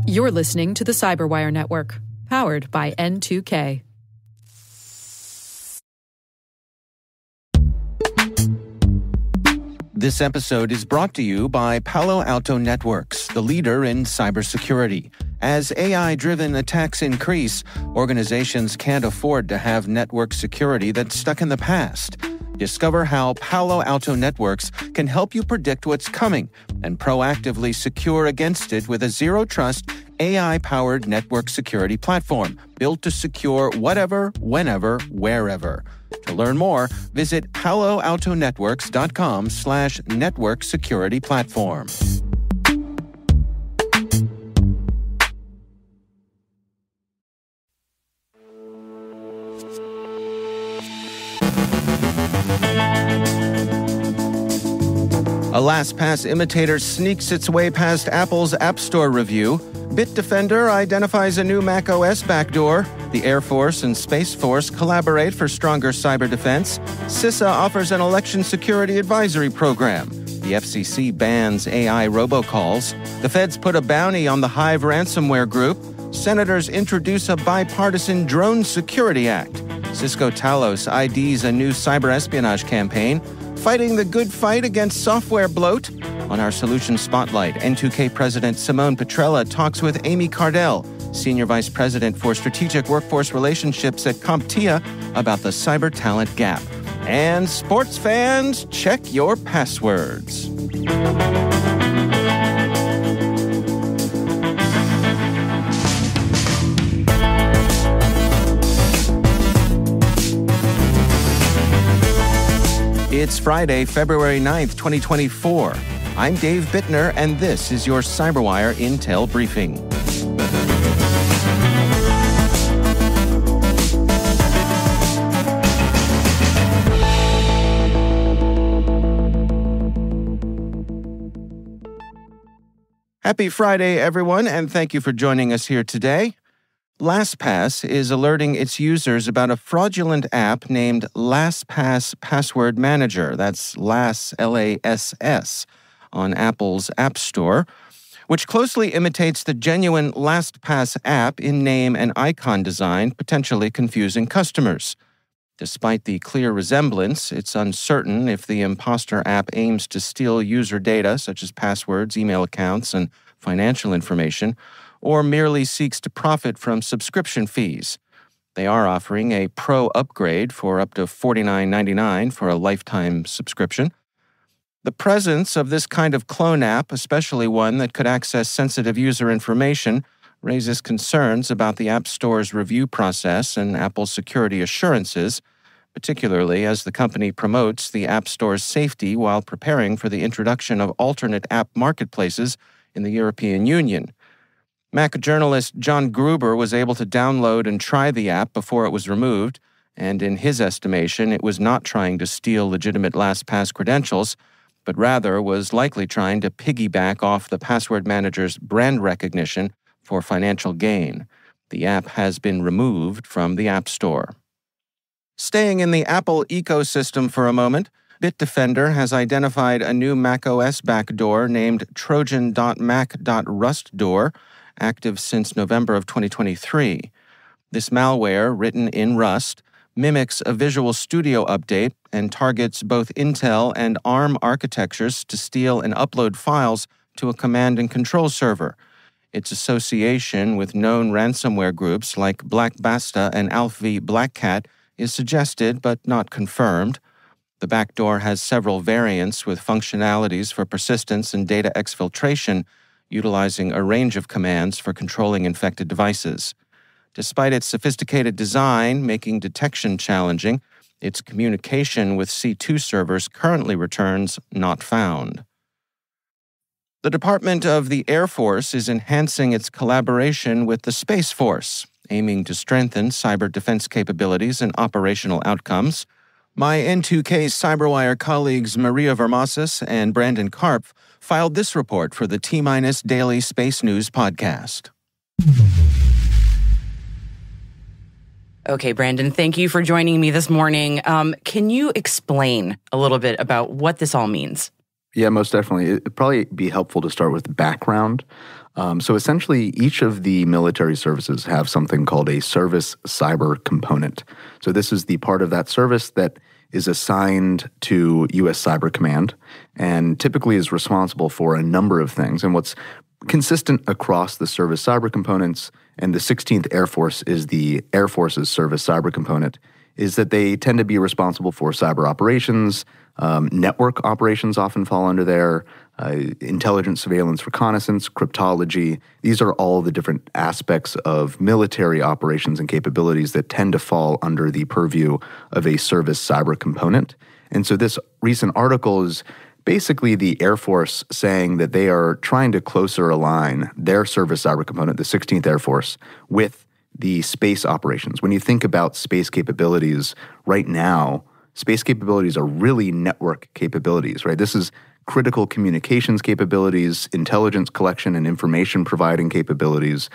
You're listening to the CyberWire Network, powered by N2K. This episode is brought to you by Palo Alto Networks, the leader in cybersecurity. As AI-driven attacks increase, organizations can't afford to have network security that's stuck in the past. Discover how Palo Alto Networks can help you predict what's coming and proactively secure against it with a zero-trust, AI-powered network security platform built to secure whatever, whenever, wherever. To learn more, visit paloaltonetworks.com/network security platform. A LastPass imitator sneaks its way past Apple's App Store review. Bitdefender identifies a new macOS backdoor. The Air Force and Space Force collaborate for stronger cyber defense. CISA offers an election security advisory program. The FCC bans AI robocalls. The feds put a bounty on the Hive ransomware group. Senators introduce a bipartisan drone security act. Cisco Talos IDs a new cyber espionage campaign. Fighting the good fight against software bloat. On our Solution Spotlight, N2K President Simone Petrella talks with Amy Kardel, Senior Vice President for Strategic Workforce Relationships at CompTIA, about the cyber talent gap. And sports fans, check your passwords. It's Friday, February 9th, 2024. I'm Dave Bittner, and this is your CyberWire Intel Briefing. Happy Friday, everyone, and thank you for joining us here today. LastPass is alerting its users about a fraudulent app named LastPass Password Manager, that's LassPass, on Apple's App Store, which closely imitates the genuine LastPass app in name and icon design, potentially confusing customers. Despite the clear resemblance, it's uncertain if the imposter app aims to steal user data, such as passwords, email accounts, and financial information, or merely seeks to profit from subscription fees. They are offering a pro upgrade for up to $49.99 for a lifetime subscription. The presence of this kind of clone app, especially one that could access sensitive user information, raises concerns about the App Store's review process and Apple's security assurances, particularly as the company promotes the App Store's safety while preparing for the introduction of alternate app marketplaces in the European Union. Mac journalist John Gruber was able to download and try the app before it was removed, and in his estimation, it was not trying to steal legitimate LastPass credentials, but rather was likely trying to piggyback off the password manager's brand recognition for financial gain. The app has been removed from the App Store. Staying in the Apple ecosystem for a moment, Bitdefender has identified a new macOS backdoor named Trojan.Mac.Rustdoor, active since November of 2023. This malware, written in Rust, mimics a Visual Studio update and targets both Intel and ARM architectures to steal and upload files to a command and control server. Its association with known ransomware groups like Black Basta and AlphaV Black Cat is suggested but not confirmed. The backdoor has several variants with functionalities for persistence and data exfiltration, utilizing a range of commands for controlling infected devices. Despite its sophisticated design making detection challenging, its communication with C2 servers currently returns not found. The Department of the Air Force is enhancing its collaboration with the Space Force, aiming to strengthen cyber defense capabilities and operational outcomes. My N2K CyberWire colleagues Maria Vermasas and Brandon Karpf filed this report for the T-Minus Daily Space News podcast. Okay, Brandon, thank you for joining me this morning. Can you explain a little bit about what this all means? Yeah, most definitely. It'd probably be helpful to start with background. So essentially, each of the military services have something called a service cyber component. So this is the part of that service that is assigned to U.S. Cyber Command and typically is responsible for a number of things. And what's consistent across the service cyber components, and the 16th Air Force is the Air Force's service cyber component, is that they tend to be responsible for cyber operations. Network operations often fall under there, intelligence, surveillance, reconnaissance, cryptology. These are all the different aspects of military operations and capabilities that tend to fall under the purview of a service cyber component. And so this recent article is basically the Air Force saying that they are trying to closer align their service cyber component, the 16th Air Force, with the space operations. When you think about space capabilities right now, space capabilities are really network capabilities, right? This is critical communications capabilities, intelligence collection and information providing capabilities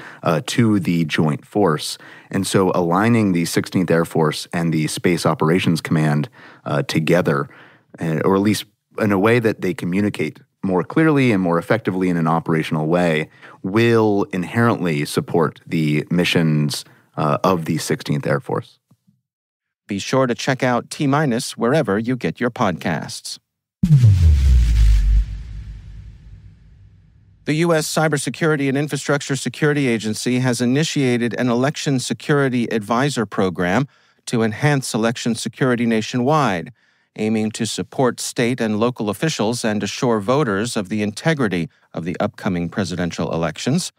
to the joint force. And so aligning the 16th Air Force and the Space Operations Command together, or at least in a way that they communicate more clearly and more effectively in an operational way, will inherently support the missions of the 16th Air Force. Be sure to check out T-Minus wherever you get your podcasts. The U.S. Cybersecurity and Infrastructure Security Agency has initiated an election security advisor program to enhance election security nationwide, aiming to support state and local officials and assure voters of the integrity of the upcoming presidential elections.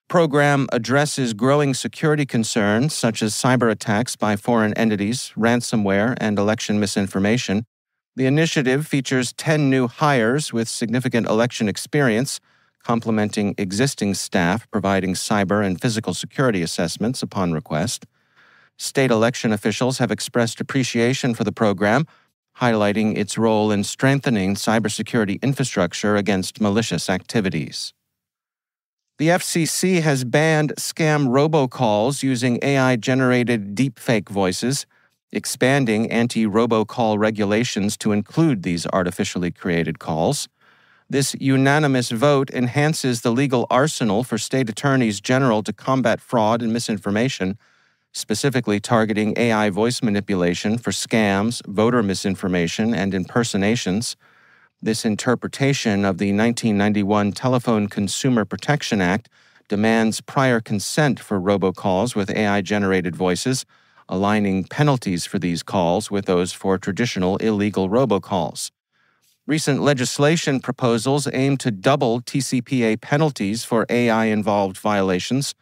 Program addresses growing security concerns such as cyber attacks by foreign entities, ransomware, and election misinformation. The initiative features 10 new hires with significant election experience, complementing existing staff providing cyber and physical security assessments upon request. State election officials have expressed appreciation for the program, highlighting its role in strengthening cybersecurity infrastructure against malicious activities. The FCC has banned scam robocalls using AI-generated deepfake voices, expanding anti-robocall regulations to include these artificially created calls. This unanimous vote enhances the legal arsenal for state attorneys general to combat fraud and misinformation, specifically targeting AI voice manipulation for scams, voter misinformation, and impersonations. This interpretation of the 1991 Telephone Consumer Protection Act demands prior consent for robocalls with AI-generated voices, aligning penalties for these calls with those for traditional illegal robocalls. Recent legislation proposals aim to double TCPA penalties for AI-involved violations.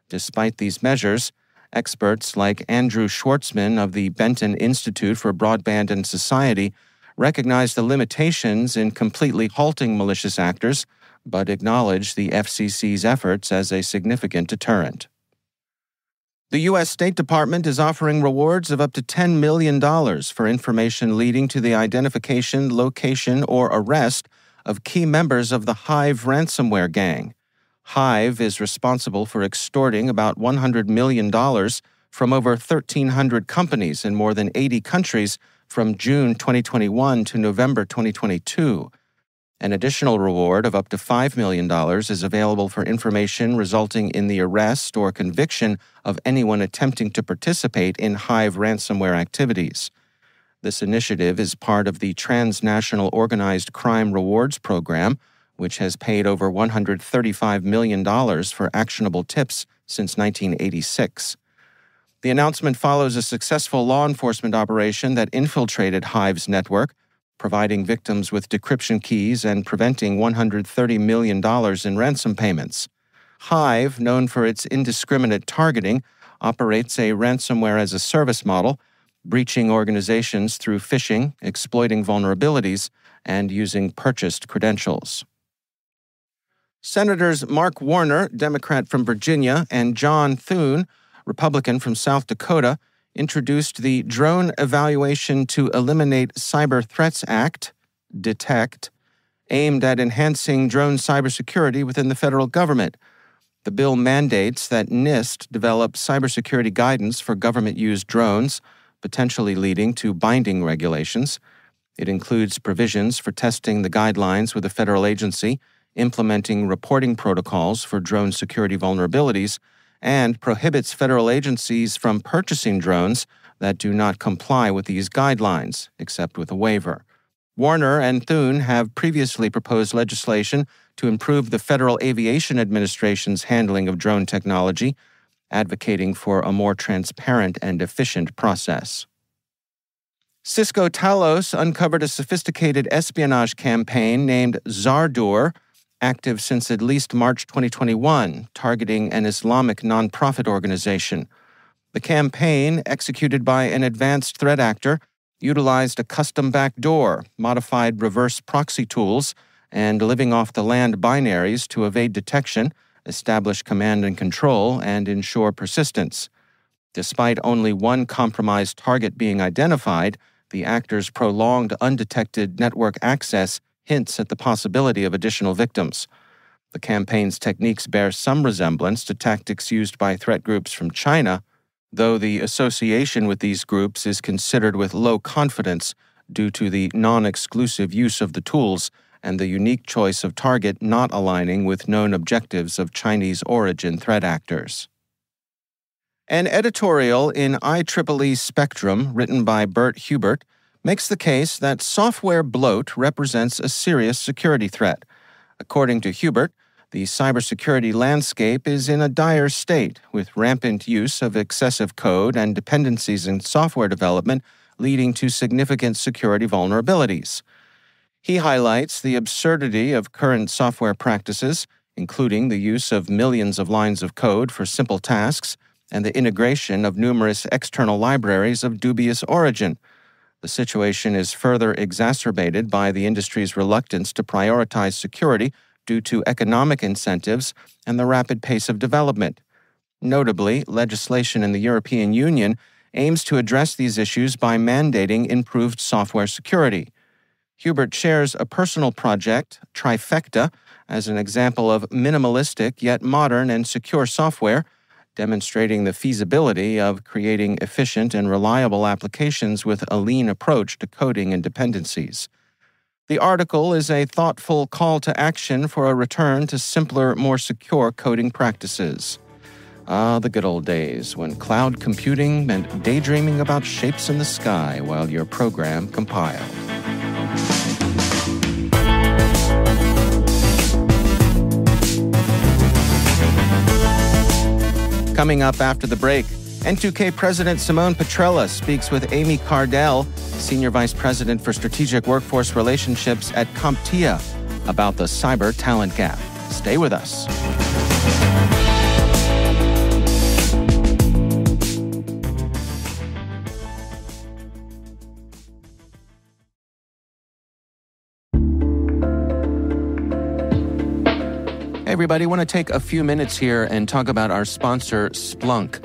Despite these measures, experts like Andrew Schwartzman of the Benton Institute for Broadband and Society recognize the limitations in completely halting malicious actors, but acknowledge the FCC's efforts as a significant deterrent. The U.S. State Department is offering rewards of up to $10 million for information leading to the identification, location, or arrest of key members of the Hive ransomware gang. Hive is responsible for extorting about $100 million from over 1,300 companies in more than 80 countries from June 2021 to November 2022. An additional reward of up to $5 million is available for information resulting in the arrest or conviction of anyone attempting to participate in Hive ransomware activities. This initiative is part of the Transnational Organized Crime Rewards Program, which has paid over $135 million for actionable tips since 1986. The announcement follows a successful law enforcement operation that infiltrated Hive's network, providing victims with decryption keys and preventing $130 million in ransom payments. Hive, known for its indiscriminate targeting, operates a ransomware-as-a-service model, breaching organizations through phishing, exploiting vulnerabilities, and using purchased credentials. Senators Mark Warner, Democrat from Virginia, and John Thune, Republican from South Dakota, introduced the Drone Evaluation to Eliminate Cyber Threats Act, DETECT, aimed at enhancing drone cybersecurity within the federal government. The bill mandates that NIST develop cybersecurity guidance for government-used drones, potentially leading to binding regulations. It includes provisions for testing the guidelines with a federal agency, implementing reporting protocols for drone security vulnerabilities, and prohibits federal agencies from purchasing drones that do not comply with these guidelines, except with a waiver. Warner and Thune have previously proposed legislation to improve the Federal Aviation Administration's handling of drone technology, advocating for a more transparent and efficient process. Cisco Talos uncovered a sophisticated espionage campaign named Zardur, active since at least March 2021, targeting an Islamic nonprofit organization. The campaign, executed by an advanced threat actor, utilized a custom backdoor, modified reverse proxy tools, and living off the land binaries to evade detection, establish command and control, and ensure persistence. Despite only one compromised target being identified, the actor's prolonged undetected network access hints at the possibility of additional victims. The campaign's techniques bear some resemblance to tactics used by threat groups from China, though the association with these groups is considered with low confidence due to the non-exclusive use of the tools and the unique choice of target not aligning with known objectives of Chinese origin threat actors. An editorial in IEEE Spectrum, written by Bert Hubert, makes the case that software bloat represents a serious security threat. According to Hubert, the cybersecurity landscape is in a dire state, with rampant use of excessive code and dependencies in software development leading to significant security vulnerabilities. He highlights the absurdity of current software practices, including the use of millions of lines of code for simple tasks and the integration of numerous external libraries of dubious origin. The situation is further exacerbated by the industry's reluctance to prioritize security due to economic incentives and the rapid pace of development. Notably, legislation in the European Union aims to address these issues by mandating improved software security. Hubert shares a personal project, Trifecta, as an example of minimalistic yet modern and secure software, demonstrating the feasibility of creating efficient and reliable applications with a lean approach to coding and dependencies. The article is a thoughtful call to action for a return to simpler, more secure coding practices. Ah, the good old days when cloud computing meant daydreaming about shapes in the sky while your program compiled. Coming up after the break, N2K President Simone Petrella speaks with Amy Kardel, Senior Vice President for Strategic Workforce Relationships at CompTIA, about the cyber talent gap. Stay with us. Hey everybody, I want to take a few minutes here and talk about our sponsor, Splunk.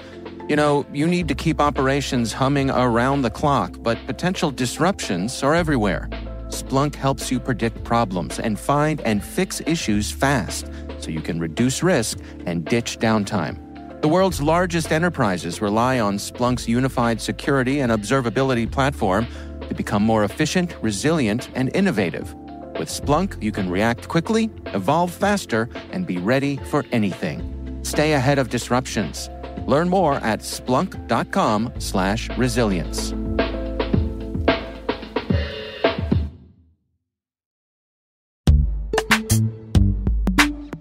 You know, you need to keep operations humming around the clock, but potential disruptions are everywhere. Splunk helps you predict problems and find and fix issues fast, so you can reduce risk and ditch downtime. The world's largest enterprises rely on Splunk's unified security and observability platform to become more efficient, resilient, and innovative. With Splunk, you can react quickly, evolve faster, and be ready for anything. Stay ahead of disruptions. Learn more at splunk.com/resilience.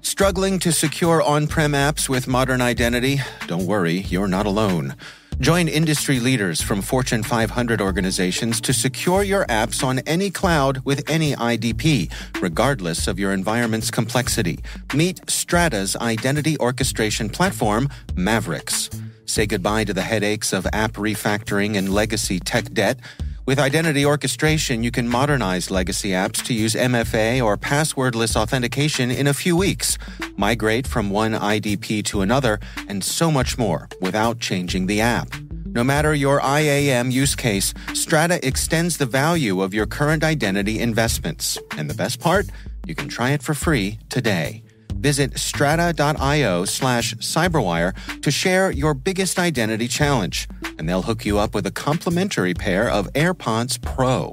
Struggling to secure on-prem apps with modern identity? Don't worry, you're not alone. Join industry leaders from Fortune 500 organizations to secure your apps on any cloud with any IDP, regardless of your environment's complexity. Meet Strata's identity orchestration platform, Mavericks. Say goodbye to the headaches of app refactoring and legacy tech debt. With identity orchestration, you can modernize legacy apps to use MFA or passwordless authentication in a few weeks, migrate from one IDP to another, and so much more without changing the app. No matter your IAM use case, Strata extends the value of your current identity investments. And the best part? You can try it for free today. Visit strata.io/cyberwire to share your biggest identity challenge, and they'll hook you up with a complimentary pair of AirPods Pro.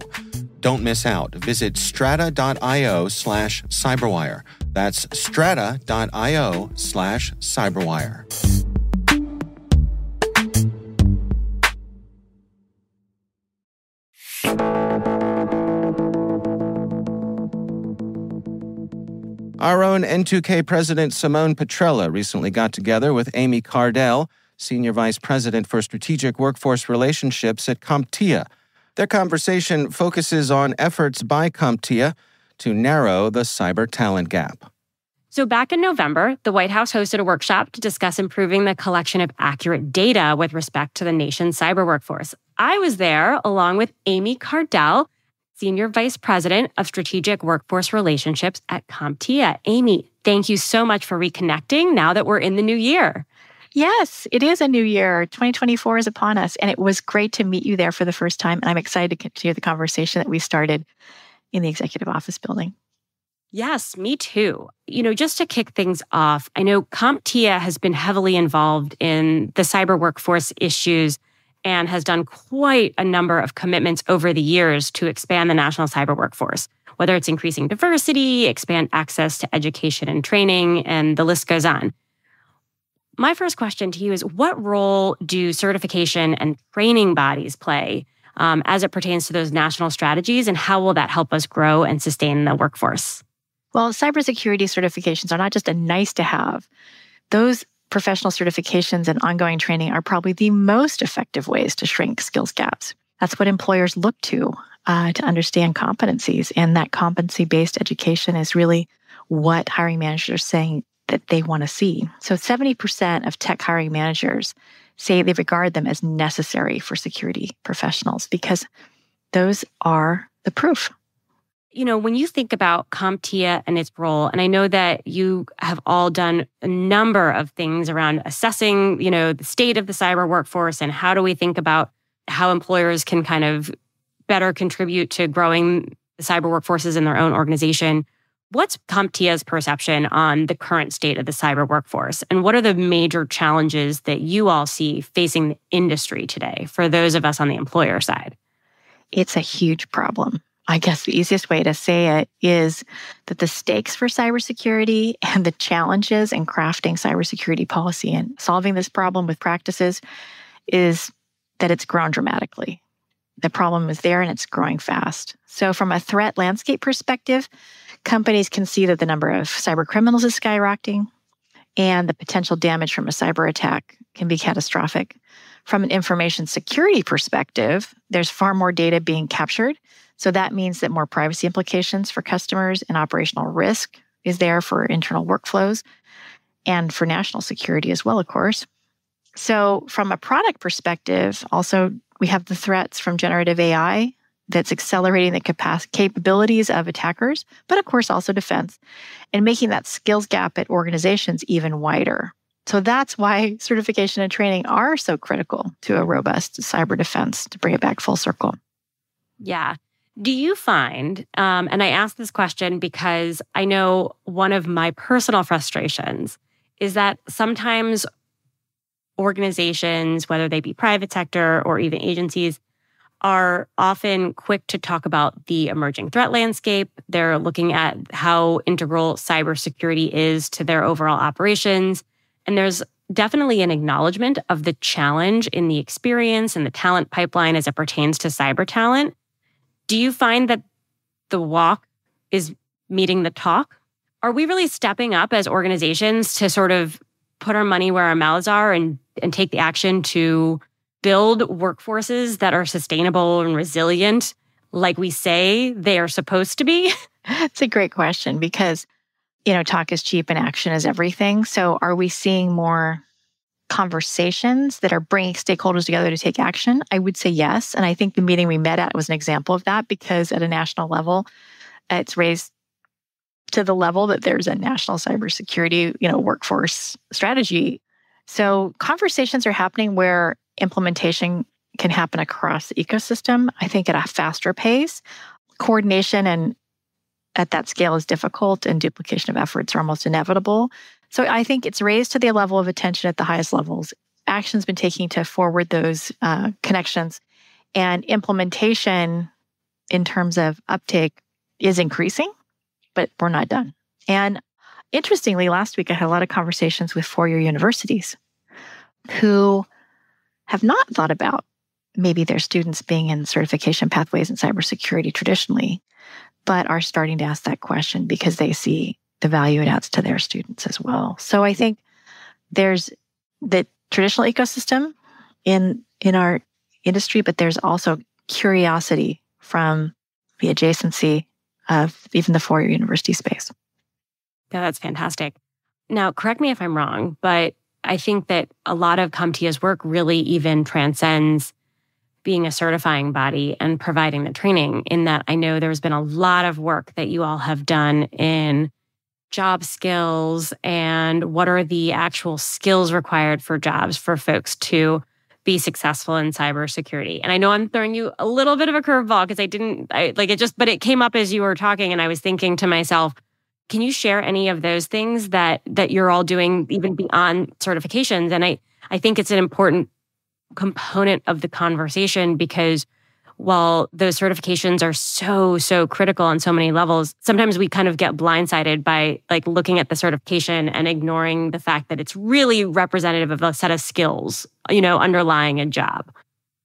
Don't miss out. Visit strata.io/cyberwire. That's strata.io/cyberwire. Our own N2K President Simone Petrella recently got together with Amy Kardel, Senior Vice President for Strategic Workforce Relationships at CompTIA. Their conversation focuses on efforts by CompTIA to narrow the cyber talent gap. So back in November, the White House hosted a workshop to discuss improving the collection of accurate data with respect to the nation's cyber workforce. I was there along with Amy Kardel, Senior Vice President of Strategic Workforce Relationships at CompTIA. Amy, thank you so much for reconnecting now that we're in the new year. Yes, it is a new year. 2024 is upon us, and it was great to meet you there for the first time. And I'm excited to continue the conversation that we started in the executive office building. Yes, me too. Just to kick things off, I know CompTIA has been heavily involved in the cyber workforce issues and has done quite a number of commitments over the years to expand the national cyber workforce, whether it's increasing diversity, expand access to education and training, and the list goes on. My first question to you is, what role do certification and training bodies play as it pertains to those national strategies, and how will that help us grow and sustain the workforce? Well, cybersecurity certifications are not just a nice to have. Those professional certifications and ongoing training are probably the most effective ways to shrink skills gaps. That's what employers look to understand competencies. And that competency-based education is really what hiring managers are saying that they want to see. So 70% of tech hiring managers say they regard them as necessary for security professionals because those are the proof. When you think about CompTIA and its role, and I know that you have all done a number of things around assessing, the state of the cyber workforce and how do we think about how employers can kind of better contribute to growing the cyber workforces in their own organization. What's CompTIA's perception on the current state of the cyber workforce? And what are the major challenges that you all see facing the industry today for those of us on the employer side? It's a huge problem. I guess the easiest way to say it is that the stakes for cybersecurity and the challenges in crafting cybersecurity policy and solving this problem with practices is that it's grown dramatically. The problem is there and it's growing fast. So from a threat landscape perspective, companies can see that the number of cyber criminals is skyrocketing and the potential damage from a cyber attack can be catastrophic. From an information security perspective, there's far more data being captured. So that means that more privacy implications for customers and operational risk is there for internal workflows and for national security as well, of course. So from a product perspective, also, we have the threats from generative AI that's accelerating the capabilities of attackers, but of course also defense, and making that skills gap at organizations even wider. So that's why certification and training are so critical to a robust cyber defense, to bring it back full circle. Yeah. Do you find, and I ask this question because I know one of my personal frustrations is that sometimes organizations, whether they be private sector or even agencies, are often quick to talk about the emerging threat landscape. They're looking at how integral cybersecurity is to their overall operations. And there's definitely an acknowledgement of the challenge in the experience and the talent pipeline as it pertains to cyber talent. Do you find that the walk is meeting the talk? Are we really stepping up as organizations to sort of put our money where our mouths are and take the action to build workforces that are sustainable and resilient like we say they are supposed to be? It's a great question because, talk is cheap and action is everything. So are we seeing more conversations that are bringing stakeholders together to take action? I would say yes. And I think the meeting we met at was an example of that because at a national level, it's raised to the level that there's a national cybersecurity, workforce strategy. So conversations are happening where implementation can happen across the ecosystem, I think at a faster pace. Coordination and at that scale is difficult and duplication of efforts are almost inevitable. So I think it's raised to the level of attention at the highest levels. Action's been taken to forward those connections. And implementation in terms of uptake is increasing, but we're not done. And interestingly, last week I had a lot of conversations with four-year universities who have not thought about maybe their students being in certification pathways in cybersecurity traditionally, but are starting to ask that question because they see the value it adds to their students as well. So I think there's the traditional ecosystem in our industry, but there's also curiosity from the adjacency of even the four-year university space. Yeah, that's fantastic. Now, correct me if I'm wrong, but I think that a lot of CompTIA's work really even transcends being a certifying body and providing the training, in that I know there's been a lot of work that you all have done in job skills and what are the actual skills required for jobs for folks to be successful in cybersecurity. And I know I'm throwing you a little bit of a curveball because but it came up as you were talking, and I was thinking to myself, can you share any of those things that you're all doing even beyond certifications? And I think it's an important component of the conversation, because while those certifications are so critical on so many levels, sometimes we kind of get blindsided by like looking at the certification and ignoring the fact that it's really representative of a set of skills, underlying a job.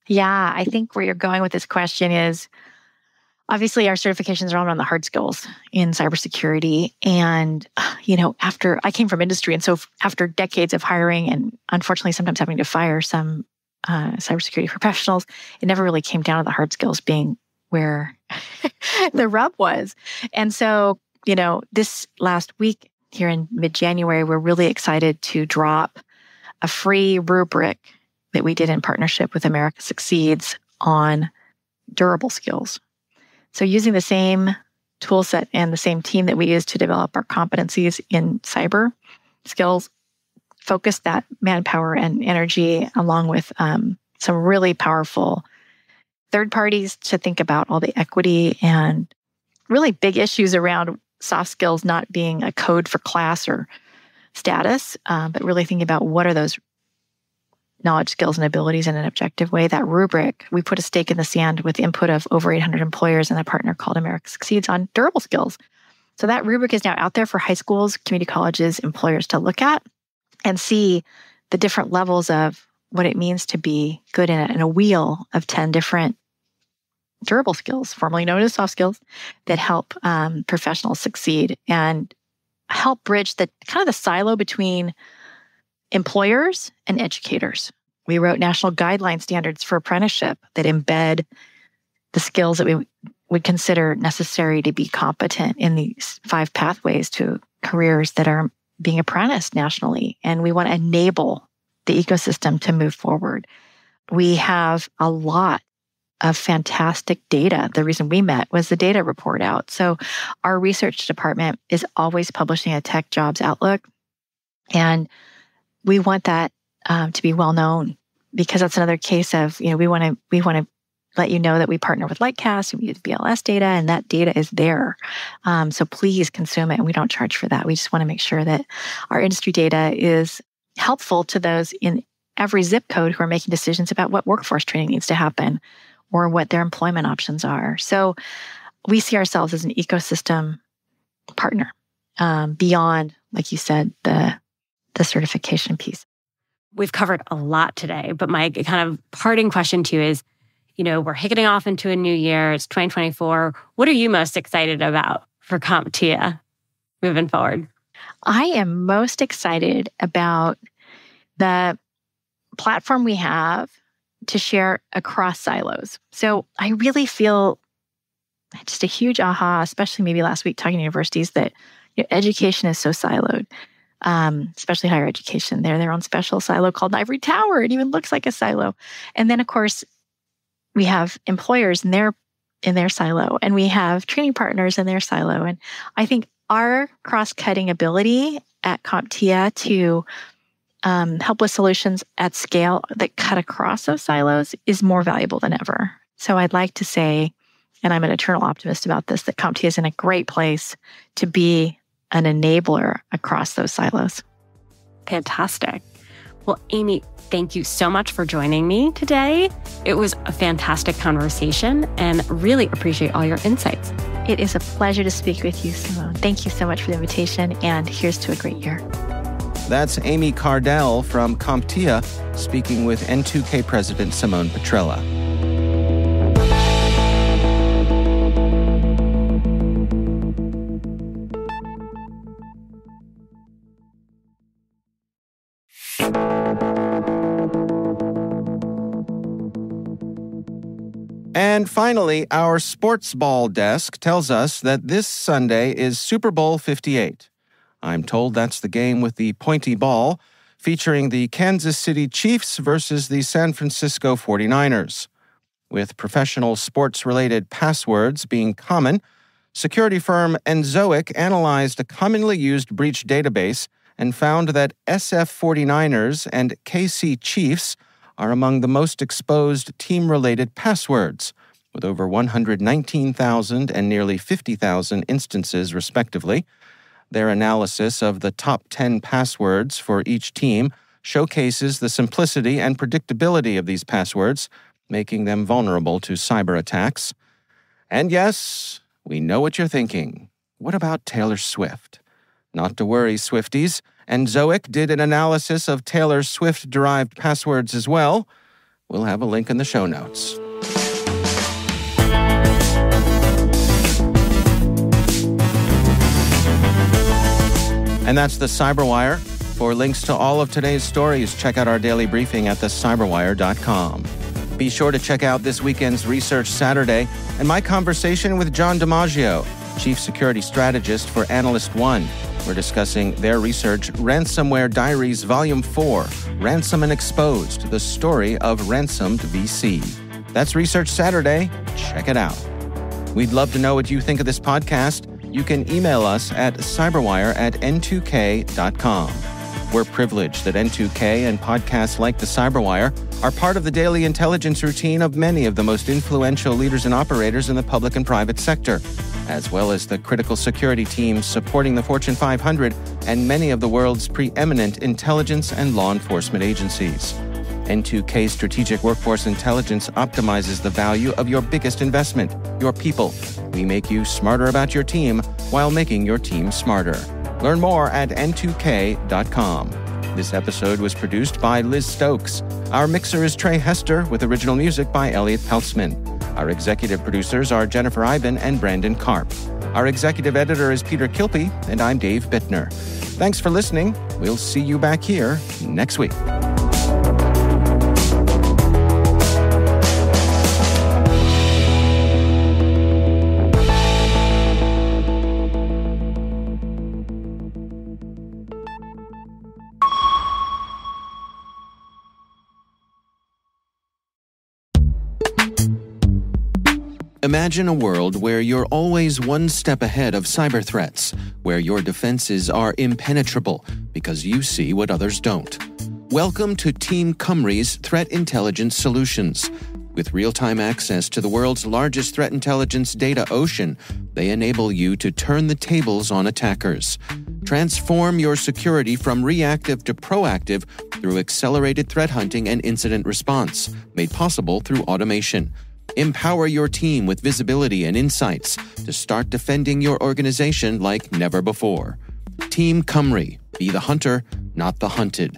Yeah, I think where you're going with this question is, obviously, our certifications are all around the hard skills in cybersecurity. And, after I came from industry, and so after decades of hiring and unfortunately sometimes having to fire some cybersecurity professionals, it never really came down to the hard skills being where the rub was. And so, this last week here in mid-January, we're really excited to drop a free rubric that we did in partnership with America Succeeds on durable skills. So using the same tool set and the same team that we use to develop our competencies in cyber skills, focus that manpower and energy along with some really powerful third parties to think about all the equity and really big issues around soft skills not being a code for class or status, but really thinking about what are those knowledge, skills, and abilities in an objective way. That rubric, we put a stake in the sand with input of over 800 employers and a partner called America Succeeds on durable skills. So that rubric is now out there for high schools, community colleges, employers to look at and see the different levels of what it means to be good in a wheel of 10 different durable skills, formerly known as soft skills, that help professionals succeed and help bridge the kind of the silo between employers and educators. We wrote national guideline standards for apprenticeship that embed the skills that we would consider necessary to be competent in these 5 pathways to careers that are being apprenticed nationally. And we want to enable the ecosystem to move forward. We have a lot of fantastic data. The reason we met was the data report out. So our research department is always publishing a tech jobs outlook. And we want that to be well known, because that's another case of, we want to let you know that we partner with Lightcast, we use BLS data, and that data is there. So please consume it, and we don't charge for that. We just want to make sure that our industry data is helpful to those in every zip code who are making decisions about what workforce training needs to happen or what their employment options are. So we see ourselves as an ecosystem partner beyond, like you said, the certification piece. We've covered a lot today, but my kind of parting question to you is, we're hitting off into a new year. It's 2024. What are you most excited about for CompTIA moving forward? I am most excited about the platform we have to share across silos. So I really feel just a huge aha, especially maybe last week talking to universities, that education is so siloed. Especially higher education. They're their own special silo called an ivory tower. It even looks like a silo. And then, of course, we have employers in their silo, and we have training partners in their silo. And I think our cross-cutting ability at CompTIA to help with solutions at scale that cut across those silos is more valuable than ever. So I'd like to say, and I'm an eternal optimist about this, that CompTIA is in a great place to be an enabler across those silos. Fantastic. Well, Amy, thank you so much for joining me today. It was a fantastic conversation and really appreciate all your insights. It is a pleasure to speak with you, Simone. Thank you so much for the invitation, and here's to a great year. That's Amy Kardel from CompTIA speaking with N2K President Simone Petrella. And finally, our sports ball desk tells us that this Sunday is Super Bowl 58. I'm told that's the game with the pointy ball, featuring the Kansas City Chiefs versus the San Francisco 49ers. With professional sports-related passwords being common, security firm N2K analyzed a commonly used breach database and found that SF49ers and KC Chiefs are among the most exposed team-related passwords, with over 119,000 and nearly 50,000 instances, respectively. Their analysis of the top 10 passwords for each team showcases the simplicity and predictability of these passwords, making them vulnerable to cyber attacks. And yes, we know what you're thinking. What about Taylor Swift? Not to worry, Swifties. N2K did an analysis of Taylor Swift-derived passwords as well. We'll have a link in the show notes. And that's the CyberWire. For links to all of today's stories, check out our daily briefing at thecyberwire.com. Be sure to check out this weekend's Research Saturday and my conversation with John DiMaggio, Chief Security Strategist for Analyst One. We're discussing their research, Ransomware Diaries Volume 4, Ransom and Exposed, the story of ransomed VC. That's Research Saturday. Check it out. We'd love to know what you think of this podcast. You can email us at cyberwire@n2k.com. We're privileged that N2K and podcasts like the CyberWire are part of the daily intelligence routine of many of the most influential leaders and operators in the public and private sector, as well as the critical security teams supporting the Fortune 500 and many of the world's preeminent intelligence and law enforcement agencies. N2K Strategic Workforce Intelligence optimizes the value of your biggest investment, your people. We make you smarter about your team while making your team smarter. Learn more at n2k.com. This episode was produced by Liz Stokes. Our mixer is Trey Hester with original music by Elliot Peltzman. Our executive producers are Jennifer Iben and Brandon Karp. Our executive editor is Peter Kilpie, and I'm Dave Bittner. Thanks for listening. We'll see you back here next week. Imagine a world where you're always one step ahead of cyber threats, where your defenses are impenetrable because you see what others don't. Welcome to Team Cymru's Threat Intelligence Solutions. With real-time access to the world's largest threat intelligence data ocean, they enable you to turn the tables on attackers. Transform your security from reactive to proactive through accelerated threat hunting and incident response, made possible through automation. Empower your team with visibility and insights to start defending your organization like never before. Team Cymru. Be the hunter, not the hunted.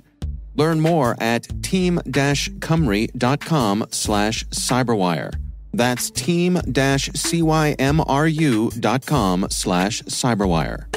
Learn more at team-cymru.com/cyberwire. That's team-cymru.com/cyberwire.